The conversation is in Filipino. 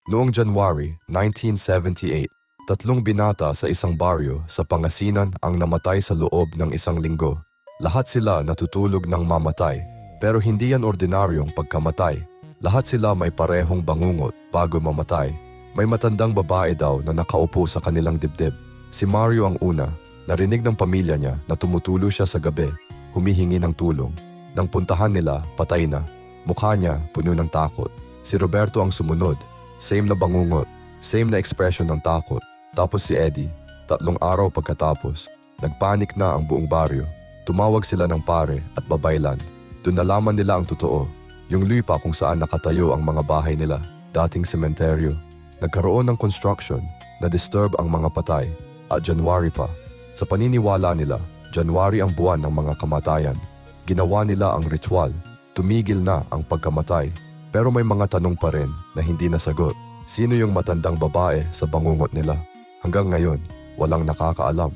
Noong January 1978, tatlong binata sa isang baryo sa Pangasinan ang namatay sa loob ng isang linggo. Lahat sila natutulog ng mamatay, pero hindi yan ordinaryong pagkamatay. Lahat sila may parehong bangungot bago mamatay. May matandang babae daw na nakaupo sa kanilang dibdib. Si Mario ang una. Narinig ng pamilya niya na tumutulo siya sa gabi, humihingi ng tulong. Nang puntahan nila, patay na. Mukha niya puno ng takot. Si Roberto ang sumunod. Same na bangungot, same na ekspresyon ng takot. Tapos si Eddie, 3 araw pagkatapos, nagpanik na ang buong baryo. Tumawag sila ng pare at babaylan. Doon nalaman nila ang totoo, yung lupa kung saan nakatayo ang mga bahay nila, dating sementeryo. Nagkaroon ng construction, na-disturb ang mga patay, at January pa. Sa paniniwala nila, January ang buwan ng mga kamatayan. Ginawa nila ang ritual, tumigil na ang pagkamatay. Pero may mga tanong pa rin na hindi nasagot. Sino yung matandang babae sa bangungot nila? Hanggang ngayon, walang nakakaalam.